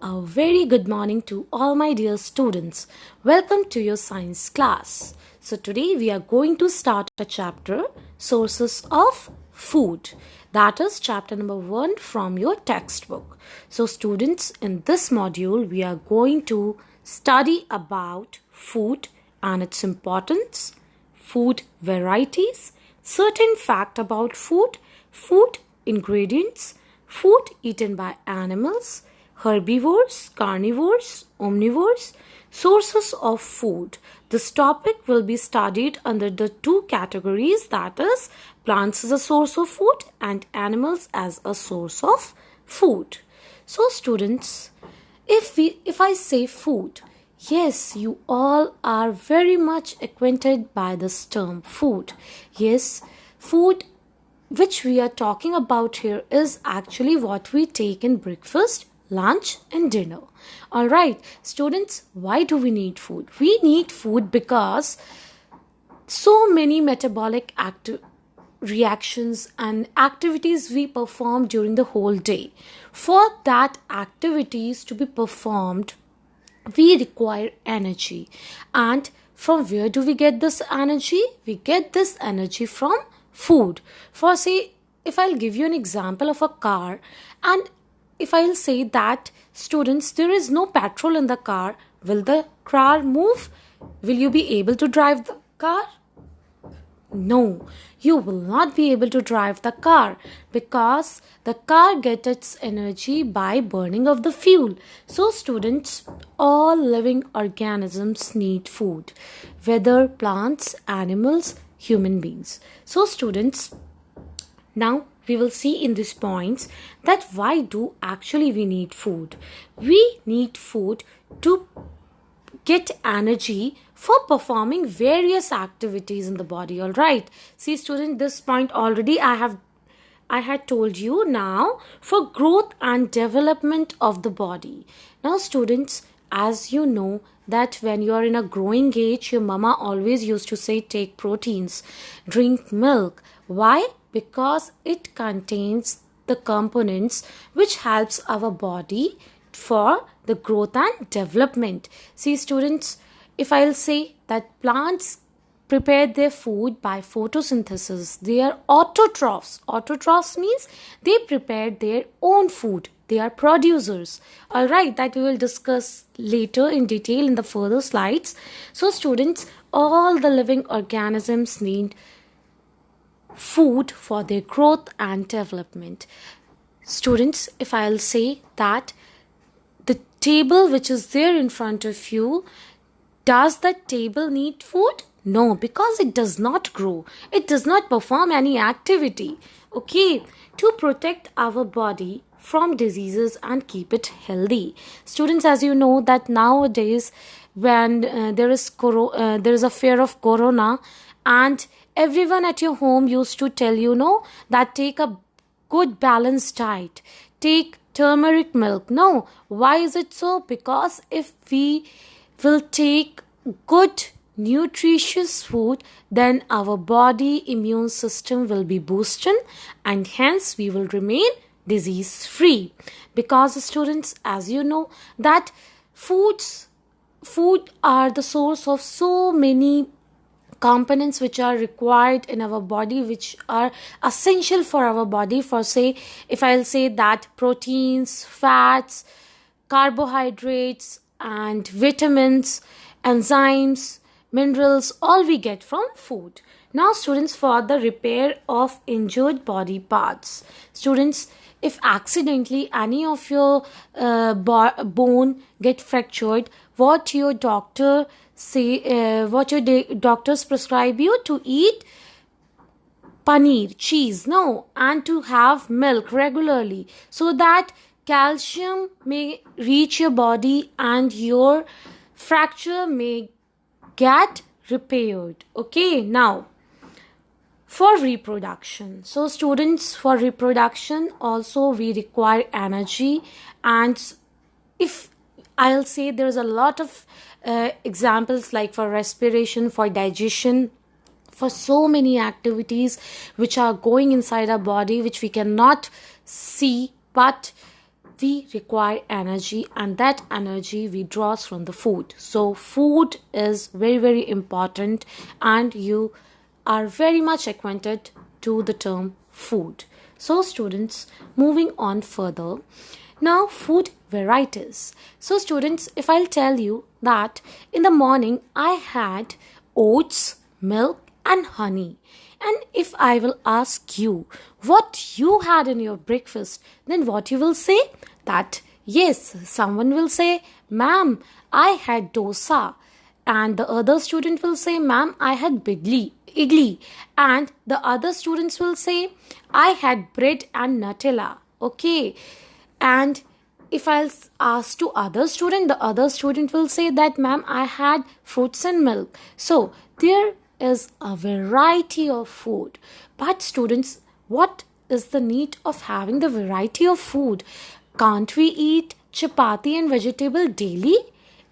A very good morning to all my dear students. Welcome to your science class. So today we are going to start a chapter, Sources of Food. That is chapter number 1 from your textbook. So students, in this module we are going to study about food and its importance, food varieties, certain fact about food, food ingredients, food eaten by animals, herbivores, carnivores, omnivores, sources of food. This topic will be studied under the two categories, that is plants as a source of food and animals as a source of food. So students, if I say food, yes, you all are very much acquainted by this term food. Yes, food which we are talking about here is actually what we take in breakfast, lunch and dinner. All right, students, why do we need food? We need food because so many metabolic reactions and activities we perform during the whole day. For that activities to be performed, we require energy. And from where do we get this energy? We get this energy from food. For say, if I'll give you an example of a car, and if I'll say that students, there is no petrol in the car, will the car move? Will you be able to drive the car? No, you will not be able to drive the car because the car gets its energy by burning of the fuel. So students, all living organisms need food, whether plants, animals, human beings. So students, now we will see in these points that why do actually we need food. We need food to get energy for performing various activities in the body. All right, see student, this point already I had told you. Now for growth and development of the body. Now students, as you know that when you are in a growing age, your mama always used to say take proteins, drink milk. Why? Because it contains the components which helps our body for the growth and development. See students, if I'll say that plants prepare their food by photosynthesis, they are autotrophs. Autotrophs means they prepare their own food. They are producers. All right, that we will discuss later in detail in the further slides. So students, all the living organisms need food for their growth and development. Students, if I'll say that the table which is there in front of you, does that table need food? No, because it does not grow. It does not perform any activity. Okay, to protect our body from diseases and keep it healthy. Students, as you know that nowadays when there is a fear of corona, and everyone at your home used to tell you, no, that take a good balanced diet, take turmeric milk. No, why is it so? Because if we will take good nutritious food, then our body immune system will be boosted and hence we will remain disease free. Because students, as you know that food are the source of so many components which are required in our body, which are essential for our body. For say, if I'll say that proteins, fats, carbohydrates and vitamins, enzymes, minerals, all we get from food. Now students, for the repair of injured body parts. Students, if accidentally any of your bone get fractured, what your doctor doctors prescribe you to eat paneer, cheese, no, and to have milk regularly so that calcium may reach your body and your fracture may get repaired. Okay, now for reproduction. So students, for reproduction also we require energy, and if I'll say there's a lot of examples like for respiration, for digestion, for so many activities which are going inside our body which we cannot see, but we require energy, and that energy we draws from the food. So food is very, very important, and you are very much acquainted to the term food. So students, moving on further, now food varieties. So students, if I'll tell you that in the morning I had oats, milk and honey, and if I will ask you what you had in your breakfast, then what you will say? That yes, someone will say, ma'am, I had dosa. And the other student will say, ma'am, I had idli. And the other students will say, I had bread and Nutella. Okay. And if I'll ask to other student, the other student will say that, ma'am, I had fruits and milk. So there is a variety of food. But students, what is the need of having the variety of food? Can't we eat chapati and vegetable daily?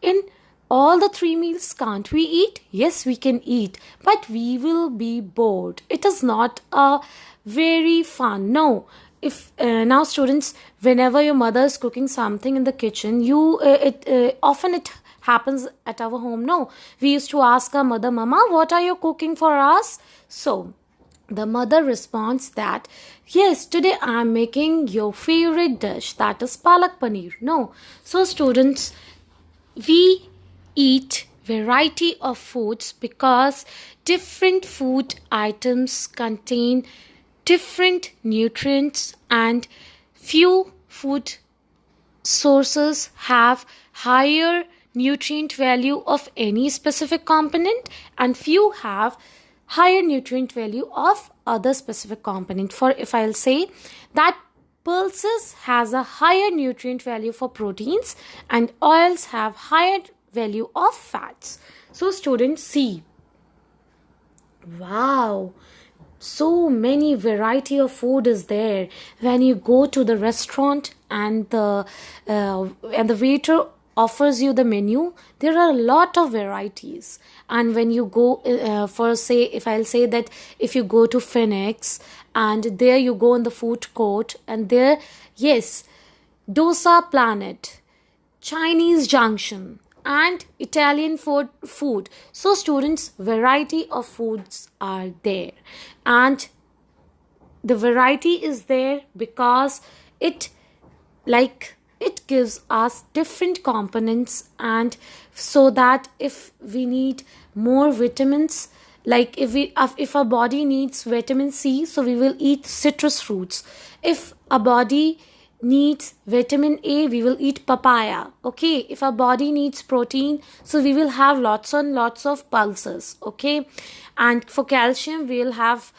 In all the 3 meals, can't we eat? Yes, we can eat, but we will be bored. It is not a very fun. No. If now students, whenever your mother is cooking something in the kitchen, often it happens at our home. No, we used to ask our mother, mama, what are you cooking for us? So the mother responds that, yes, today I am making your favorite dish, that is palak paneer. No. So students, we eat variety of foods because different food items contain different nutrients, and few food sources have higher nutrient value of any specific component, and few have higher nutrient value of other specific component. For if I'll say that pulses has a higher nutrient value for proteins, and oils have higher value of fats. So students, see, wow, so many variety of food is there. When you go to the restaurant and the waiter offers you the menu, there are a lot of varieties. And when you go for, say, if I'll say that if you go to Phoenix and there you go in the food court, and there, yes, Dosa Planet, Chinese Junction and Italian food. So students, variety of foods are there, and the variety is there because it gives us different components, and so that if we need more vitamins, like if our body needs vitamin C, so we will eat citrus fruits. If our body needs vitamin A, we will eat papaya. Okay, if our body needs protein, so we will have lots and lots of pulses. Okay, and for calcium we will have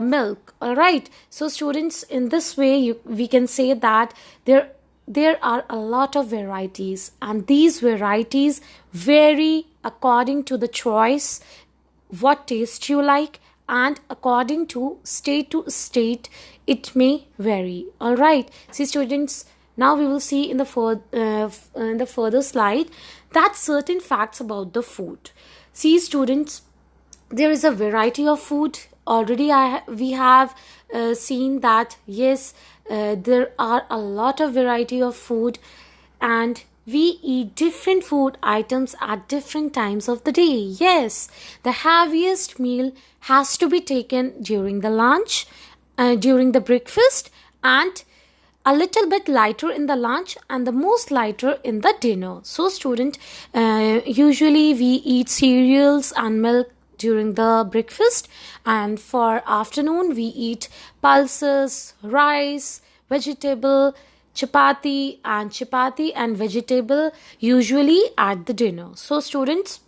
milk. All right, so students, in this way we can say that there are a lot of varieties, and these varieties vary according to the choice, what taste you like, and according to state it may vary. All right, see students, now we will see in the further slide that certain facts about the food. See students, there is a variety of food. Already we have seen that yes, there are a lot of variety of food, and we eat different food items at different times of the day. Yes, the heaviest meal has to be taken during the lunch, during the breakfast, and a little bit lighter in the lunch, and the most lighter in the dinner. So student, usually we eat cereals and milk during the breakfast, and for afternoon we eat pulses, rice, vegetable, chapati and vegetable usually at the dinner. So students,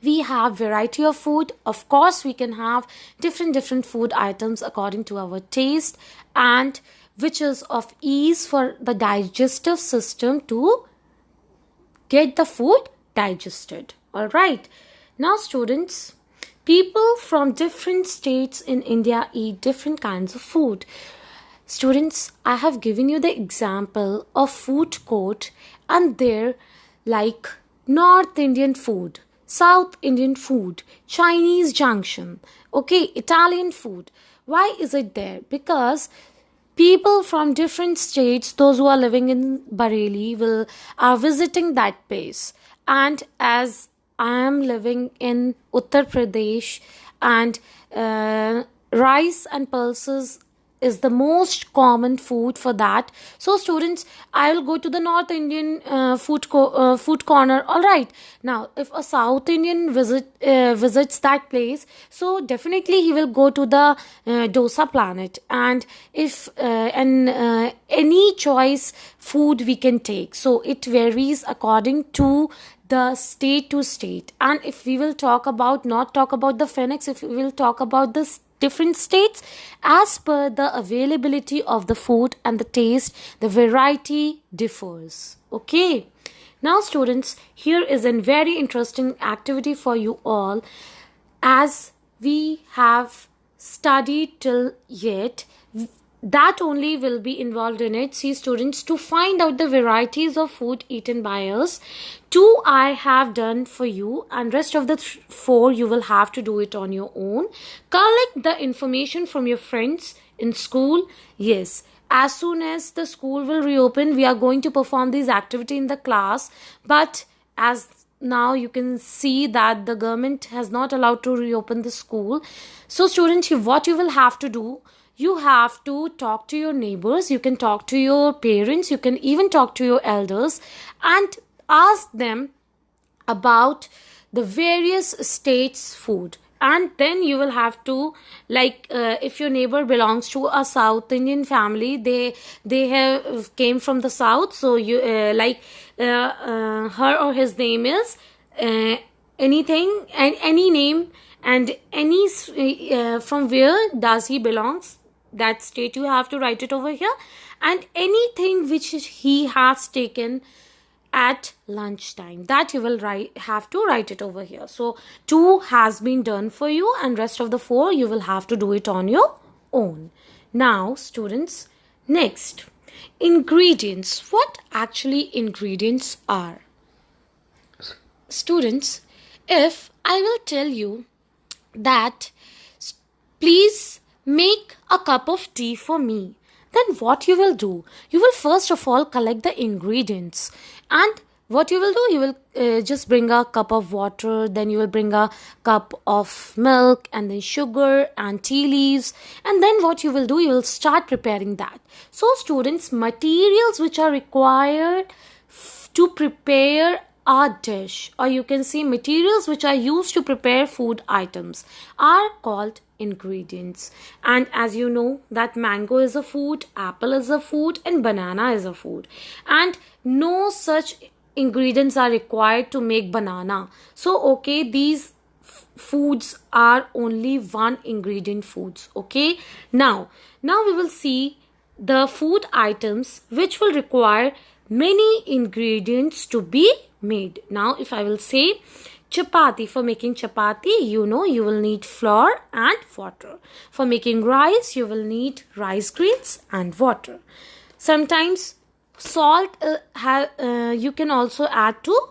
we have variety of food. Of course, we can have different food items according to our taste, and which is of ease for the digestive system to get the food digested. All right, now students, people from different states in India eat different kinds of food. Students, I have given you the example of food court, and there, like North Indian food, South Indian food, Chinese junction, okay, Italian food. Why is it there? Because people from different states, those who are living in Bareilly, will are visiting that place. And as I am living in Uttar Pradesh, and rice and pulses is the most common food for that. So students, I will go to the North Indian food corner. All right. Now, if a South Indian visits that place, so definitely he will go to the dosa planet. And if any choice food we can take, so it varies according to the state to state. And if we will not talk about the Phoenix, if we will talk about the different states, as per the availability of the food and the taste, the variety differs. Okay. Now students, here is a very interesting activity for you all. As we have studied till yet, that only will be involved in it. See students, to find out the varieties of food eaten by us, 2 I have done for you, and rest of the 4 you will have to do it on your own. Collect the information from your friends in school. Yes, as soon as the school will reopen, we are going to perform this activity in the class. But as now you can see that the government has not allowed to reopen the school. So students, what you will have to do, you have to talk to your neighbors, you can talk to your parents, you can even talk to your elders and ask them about the various states' food. And then you will have to, like, if your neighbor belongs to a South Indian family, they have came from the south, so you her or his name is anything and any name, and any from where does he belongs, that state you have to write it over here. And anything which he has taken at lunchtime, that you will have to write it over here. So 2 has been done for you, and rest of the 4 you will have to do it on your own. Now students, next, ingredients. What actually ingredients are? Students, if I will tell you that please make a cup of tea for me, then what you will do? You will first of all collect the ingredients. And what you will do? You will just bring a cup of water, then you will bring a cup of milk, and then sugar and tea leaves. And then what you will do? You will start preparing that. So students, materials which are required to prepare a dish, or you can see materials which are used to prepare food items, are called ingredients. And as you know that mango is a food, apple is a food, and banana is a food, and no such ingredients are required to make banana. So okay, these foods are only one ingredient foods. Okay, now we will see the food items which will require many ingredients to be made. Now if I will say chapati, for making chapati, you will need flour and water. For making rice, you will need rice grains and water. Sometimes salt you can also add to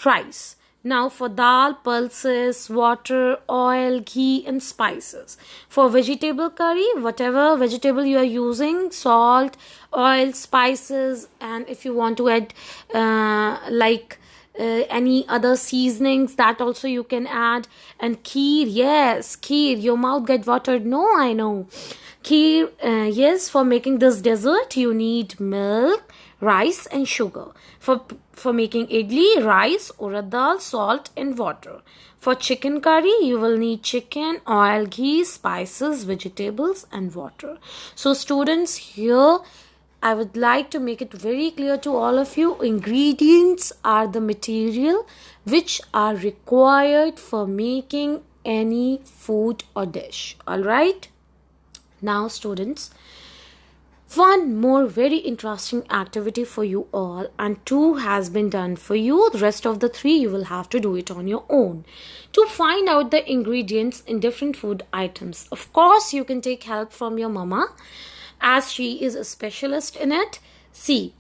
rice. Now for dal, pulses, water, oil, ghee and spices. For vegetable curry, whatever vegetable you are using, salt, oil, spices, and if you want to add any other seasonings, that also you can add. And kheer, yes, kheer, your mouth get watered. No, I know. Kheer, yes, for making this dessert you need milk, rice and sugar. For making idli, rice, urad dal, salt and water. For chicken curry, you will need chicken, oil, ghee, spices, vegetables and water. So students, here I would like to make it very clear to all of you, ingredients are the material which are required for making any food or dish. Alright? Now students, one more very interesting activity for you all, and 2 has been done for you. The rest of the 3 you will have to do it on your own. To find out the ingredients in different food items, of course you can take help from your mama, as she is a specialist in it. See,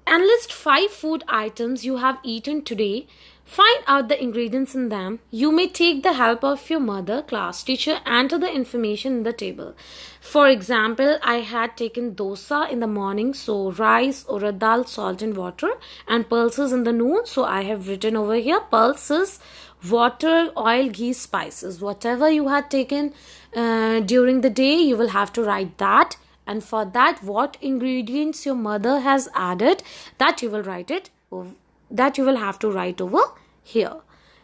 and list 5 food items you have eaten today. Find out the ingredients in them. You may take the help of your mother, class teacher, enter the information in the table. For example, I had taken dosa in the morning, so rice, urad dal, salt and water, and pulses in the noon. So I have written over here pulses, water, oil, ghee, spices. Whatever you had taken during the day, you will have to write that. And for that, what ingredients your mother has added, that you will write it, that you will have to write over here.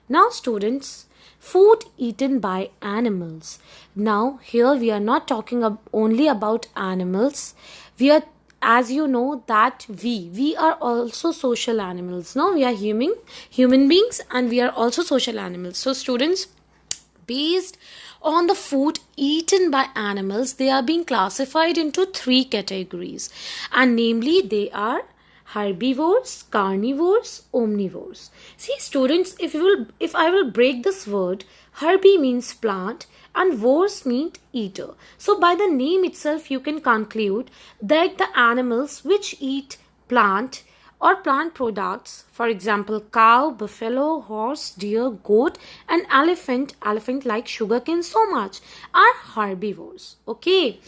Now students, food eaten by animals. Now here we are not talking only about animals. We are, as you know, that we are also social animals. No, we are human beings, and we are also social animals. So students, based on the food eaten by animals, they are being classified into 3 categories, and namely they are herbivores, carnivores, omnivores. See students, if I will break this word, herbi means plant and vores means eater. So by the name itself you can conclude that the animals which eat plant or plant products, for example cow, buffalo, horse, deer, goat and elephant like sugarcane so much, are herbivores. Okay.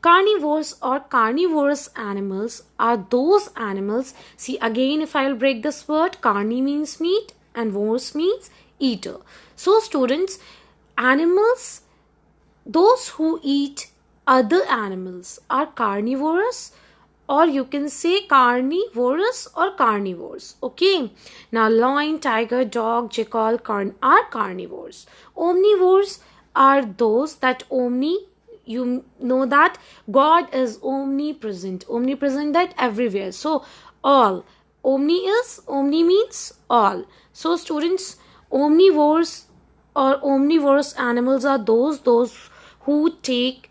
Carnivores or carnivorous animals are those animals. See again, if I will break this word, carni means meat and vores means eater. So students, animals, those who eat other animals are carnivorous, or you can say carnivorous or carnivores. Okay. Now lion, tiger, dog, jackal are carnivores. Omnivores are those that you know that God is omnipresent that everywhere. So all, omni means all. So students, omnivores or omnivorous animals are those who take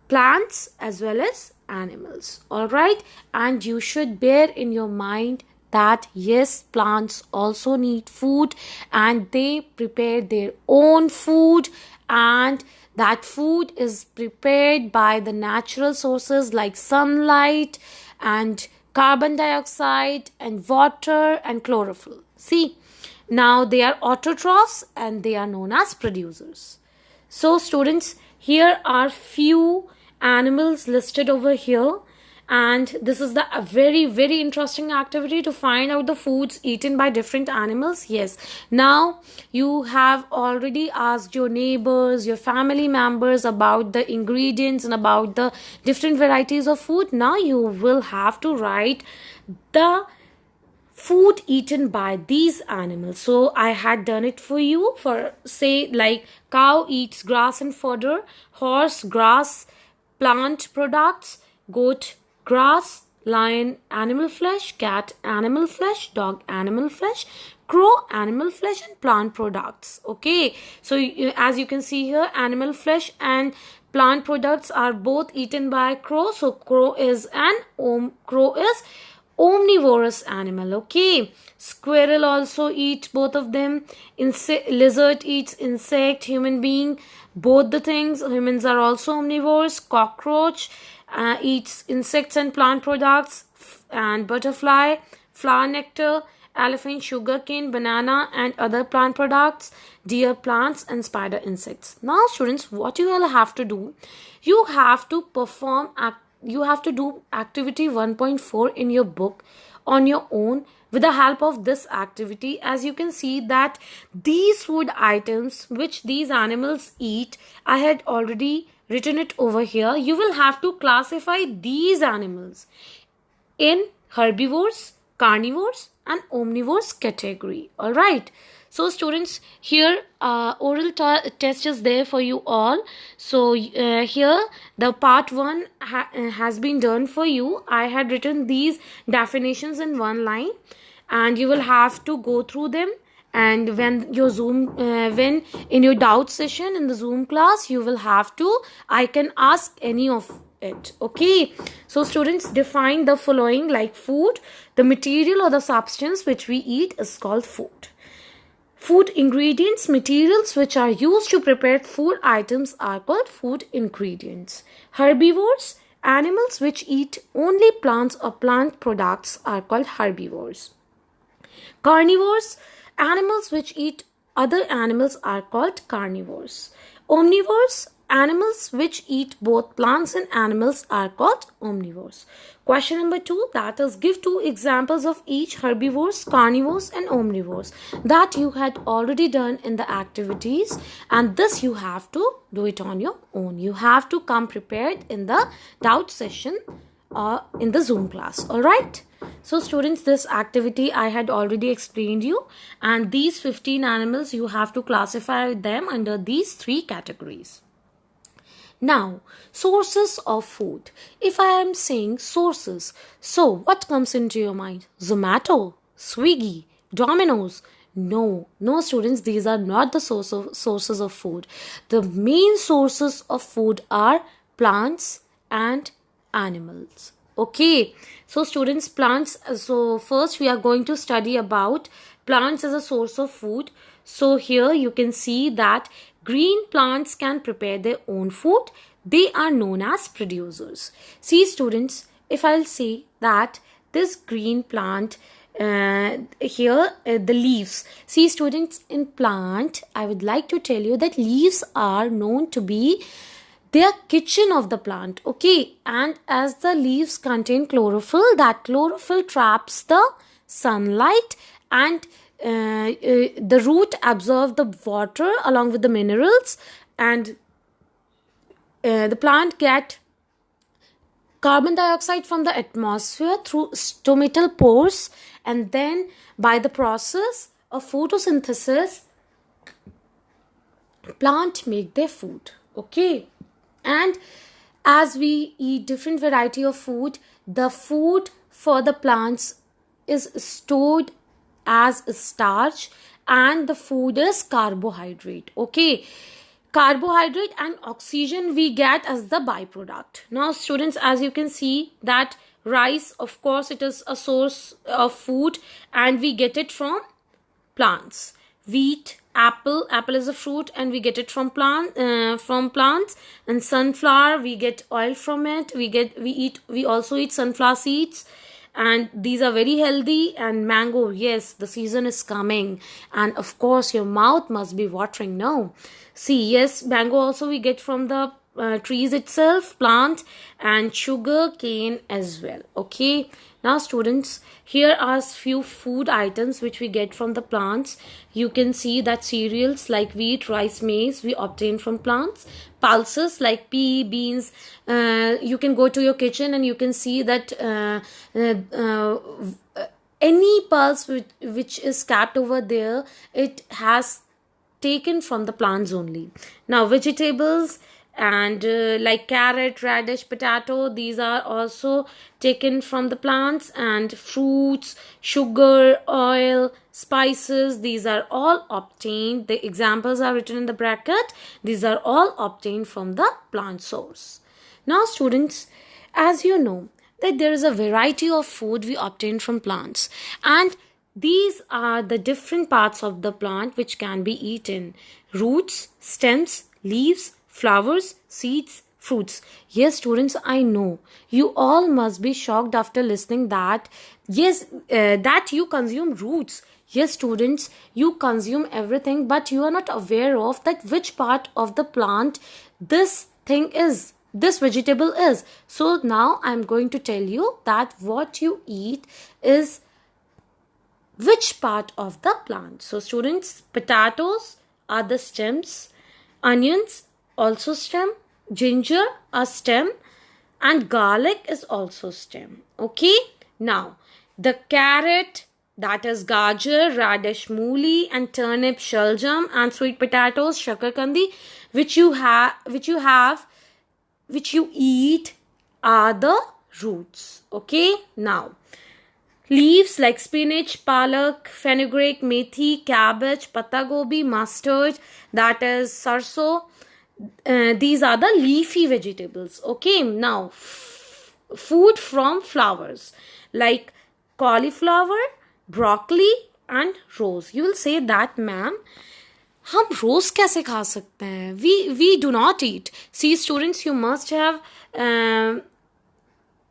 plants as well as animals. All right, and you should bear in your mind that yes, plants also need food and they prepare their own food, and that food is prepared by the natural sources like sunlight and carbon dioxide and water and chlorophyll. See, now they are autotrophs and they are known as producers. So students, here are few animals listed over here, and this is the very interesting activity to find out the foods eaten by different animals. Yes, now you have already asked your neighbors, your family members about the ingredients and about the different varieties of food. Now you will have to write the food eaten by these animals. So I had done it for you. For say like cow eats grass and fodder, horse grass, plant products, goat grass, lion animal flesh, cat animal flesh, dog animal flesh, crow animal flesh and plant products. Okay, so as you can see here, animal flesh and plant products are both eaten by crow. So crow is omnivorous animal. Okay, squirrel also eats both of them. Lizard eats insect, human being, both the things. Humans are also omnivores. Cockroach eats insects and plant products, and butterfly flower nectar, elephant sugarcane, banana and other plant products, deer plants and spider insects. Now students, what you will have to do, you have to do activity 1.4 in your book on your own with the help of this activity. As you can see that these food items which these animals eat, I had already written it over here. You will have to classify these animals in herbivores, carnivores and omnivores category. All right. So students, here oral test is there for you all. So here the part 1 has been done for you. I had written these definitions in one line and you will have to go through them, and when in your doubt session in the Zoom class, you will have to, I can ask any of it. Okay, so students, define the following like food. The material or the substance which we eat is called food. Food ingredients, materials which are used to prepare food items are called food ingredients. Herbivores, Animals which eat only plants or plant products are called herbivores. Carnivores, animals which eat other animals are called carnivores. Omnivores, animals which eat both plants and animals are called omnivores. Question number 2, that is, give 2 examples of each herbivores, carnivores and omnivores. That you had already done in the activities, and this you have to do it on your own. You have to come prepared in the doubt session in the Zoom class. Alright? So students, this activity I had already explained you, and these 15 animals you have to classify them under these 3 categories. Now, sources of food. If I am saying sources, so what comes into your mind? Zomato, Swiggy, Domino's? No students, these are not the sources of food. The main sources of food are plants and animals. Okay, so students, plants. So first we are going to study about plants as a source of food. So here you can see that green plants can prepare their own food. They are known as producers. See students, if I'll say that this green plant, here the leaves. See students, in plant I would like to tell you that leaves are known to be their kitchen of the plant. Okay, and as the leaves contain chlorophyll, that chlorophyll traps the sunlight, and the root absorbs the water along with the minerals, and the plant get carbon dioxide from the atmosphere through stomatal pores, and then by the process of photosynthesis, plant make their food. Okay, and as we eat different variety of food, the food for the plants is stored as starch, and the food is carbohydrate. Okay, carbohydrate and oxygen we get as the byproduct. Now students, as you can see that rice, of course it is a source of food, and we get it from plants. Wheat, apple is a fruit, and we get it from plants. And sunflower, we get oil from it. We also eat sunflower seeds, and these are very healthy. And mango, yes, the season is coming, and of course your mouth must be watering now. See, yes, mango also we get from the trees itself, plant, and sugar cane as well. Okay, now students, here are few food items which we get from the plants. You can see that cereals like wheat, rice, maize we obtain from plants. Pulses like pea, beans, you can go to your kitchen and you can see that any pulse which is capped over there, it has taken from the plants only. Now vegetables, and like carrot, radish, potato, these are also taken from the plants. And fruits, sugar, oil, spices, these are all obtained. The examples are written in the bracket. These are all obtained from the plant source. Now students, as you know that there is a variety of food we obtain from plants, and these are the different parts of the plant which can be eaten: roots, stems, leaves, flowers, seeds, fruits. Yes students, I know you all must be shocked after listening that yes, that you consume roots. Yes students, you consume everything, but you are not aware of that which part of the plant this vegetable is. So now I'm going to tell you that what you eat is which part of the plant. So students, potatoes are the stems, onions also stem, ginger a stem, and garlic is also stem. Okay, now the carrot, that is gajar, radish, mooli, and turnip, shaljam, and sweet potatoes, shakarkandi, which you eat are the roots. Okay, now leaves like spinach, palak, fenugreek, methi, cabbage, patta gobi, mustard, that is sarso. These are the leafy vegetables. Okay, now food from flowers like cauliflower, broccoli, and rose. You will say that, ma'am, हम रोज कैसे खा सकते हैं? We do not eat. See students, you must have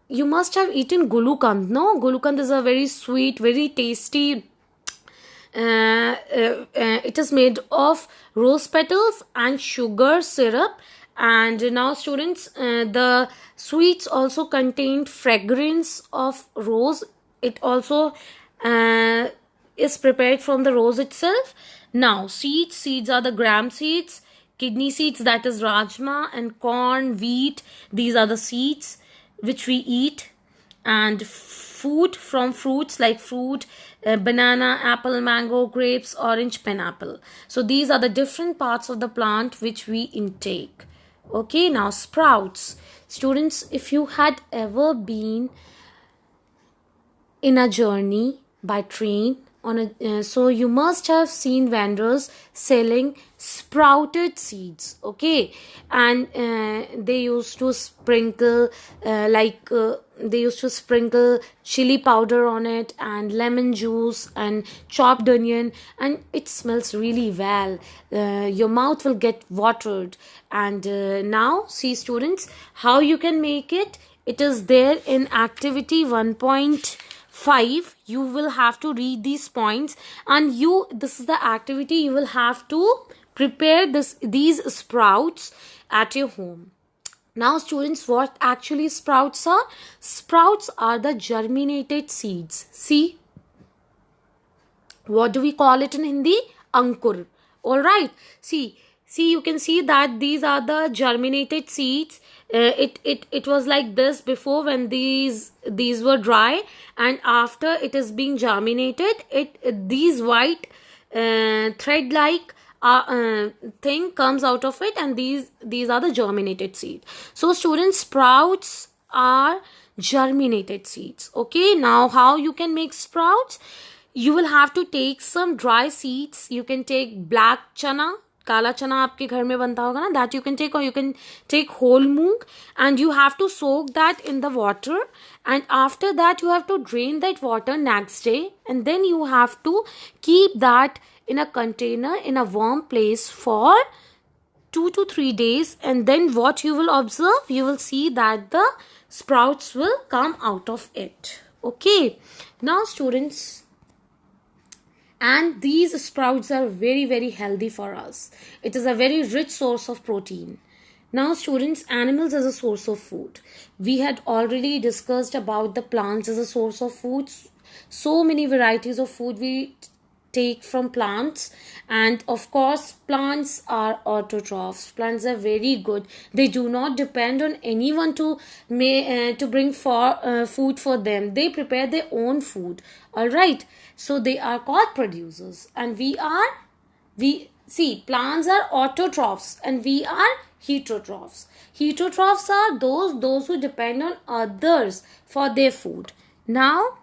you must have eaten gulukand. No, gulukand is a very sweet, very tasty. It is made of rose petals and sugar syrup. And now, students, the sweets also contained fragrance of rose. It also uh, is prepared from the rose itself. Now, seeds are the gram seeds, kidney seeds, that is rajma, and corn, wheat, these are the seeds which we eat. And food from fruits like fruit, banana, apple, mango, grapes, orange, pineapple. So these are the different parts of the plant which we intake. Okay, now sprouts. Students, if you had ever been in a journey by train on a so you must have seen vendors selling sprouted seeds. Okay, and they used to sprinkle they used to sprinkle chili powder on it and lemon juice and chopped onion, and it smells really well. Your mouth will get watered. And now see, students, how you can make it. It is there in activity 1.5. You will have to read these points, and this is the activity. You will have to prepare these sprouts at your home. Now, students, what actually sprouts are? Sprouts are the germinated seeds. See, what do we call it in Hindi? Ankur. All right. See, you can see that these are the germinated seeds. It was like this before, when these were dry, and after it is being germinated, these white thread like thing comes out of it, and these are the germinated seeds. So students, sprouts are germinated seeds. Okay, now how you can make sprouts? You will have to take some dry seeds. You can take black chana, काला चना आपके घर में बनता होगा ना, that you can take, or you can take whole moong, and you have to soak that in the water, and after that you have to drain that water next day, and then you have to keep that in a container in a warm place for 2 to 3 days, and then what you will observe, you will see that the sprouts will come out of it. Okay, now students, and these sprouts are very, very healthy for us. It is a very rich source of protein. Now students, animals as a source of food. We had already discussed about the plants as a source of food. So many varieties of food we take from plants, and of course plants are autotrophs. Plants are very good. They do not depend on anyone to bring food for them. They prepare their own food. All right, so they are called producers, and we see plants are autotrophs and we are heterotrophs. Heterotrophs are those who depend on others for their food. Now,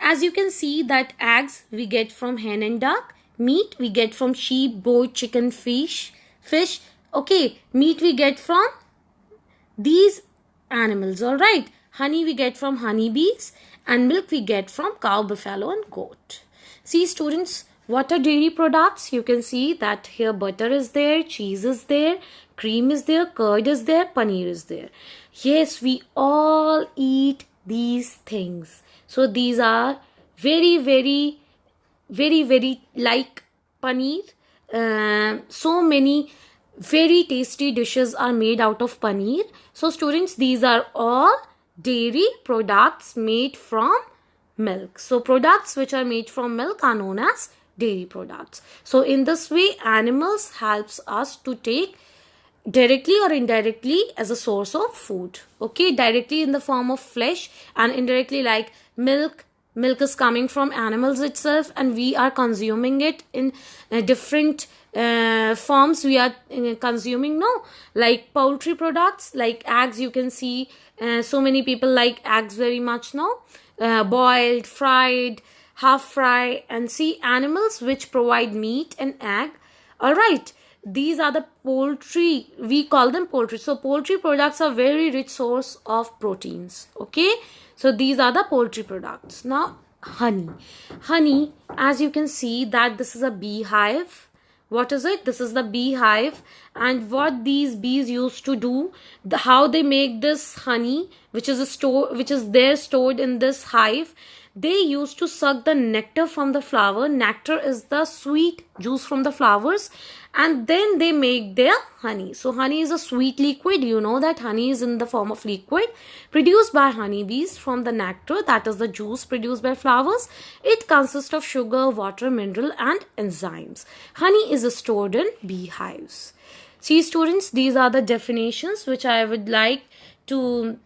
as you can see, that eggs we get from hen and duck, meat we get from sheep, goat, chicken, fish. Okay, meat we get from these animals. All right, honey we get from honeybees, and milk we get from cow, buffalo, and goat. See students, what are dairy products? You can see that here butter is there, cheese is there, cream is there, curd is there, paneer is there. Yes, we all eat these things. So these are very, very, very, very like paneer. So many very tasty dishes are made out of paneer. So students, these are all dairy products made from milk. So products which are made from milk are known as dairy products. So in this way, animals helps us to take directly or indirectly as a source of food. Okay, directly in the form of flesh, and indirectly like milk is coming from animals itself, and we are consuming it in different forms. We are consuming, no, like poultry products like eggs. You can see so many people like eggs very much now, boiled, fried, half fry, and see animals which provide meat and egg. All right, these are the poultry, we call them poultry. So poultry products are very rich source of proteins. Okay, so these are the poultry products. Now honey, as you can see that this is a beehive. What is it? This is the beehive, and what these bees used to do, how they make this honey, which is there stored in this hive. They used to suck the nectar from the flower. Nectar is the sweet juice from the flowers, and then they make their honey. So honey is a sweet liquid. You know that honey is in the form of liquid produced by honeybees from the nectar, that is the juice produced by flowers. It consists of sugar, water, mineral, and enzymes. Honey is stored in beehives. See students, these are the definitions which I would like to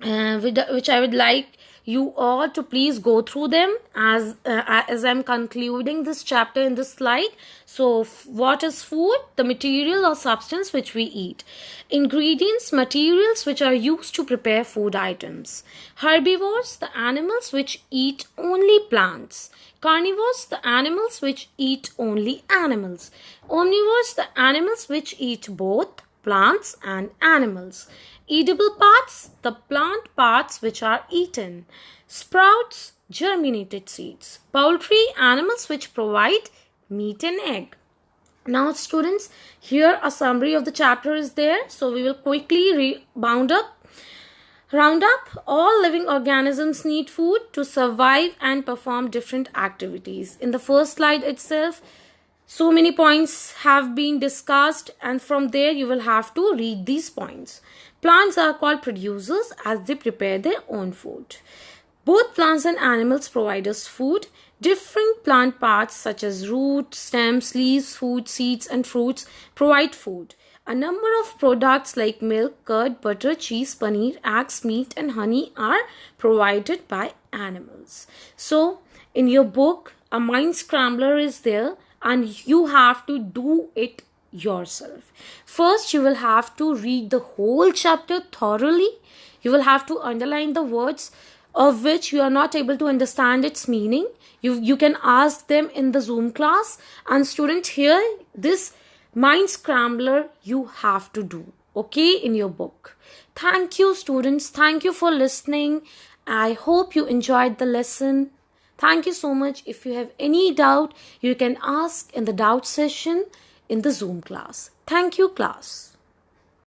which I would like you all to please go through them as I'm concluding this chapter in this slide. So what is food? The material or substance which we eat. Ingredients, materials which are used to prepare food items. Herbivores, the animals which eat only plants. Carnivores, the animals which eat only animals. Omnivores, the animals which eat both plants and animals. Edible parts, the plant parts which are eaten. Sprouts, germinated seeds. Poultry, animals which provide meat and egg. Now students, here a summary of the chapter is there. So we will quickly round up. All living organisms need food to survive and perform different activities. In the first slide itself, so many points have been discussed, and from there you will have to read these points. Plants are called producers as they prepare their own food. Both plants and animals provide us food. Different plant parts such as roots, stems, leaves, food, seeds, and fruits provide food. A number of products like milk, curd, butter, cheese, paneer, eggs, meat, and honey are provided by animals. So, in your book, a mind scrambler is there, and you have to do it yourself. First, you will have to read the whole chapter thoroughly. You will have to underline the words of which you are not able to understand its meaning. You can ask them in the Zoom class. And student, here, this mind scrambler you have to do, okay, in your book. Thank you, students. Thank you for listening. I hope you enjoyed the lesson. Thank you so much. If you have any doubt, you can ask in the doubt session in the Zoom class. Thank you, class.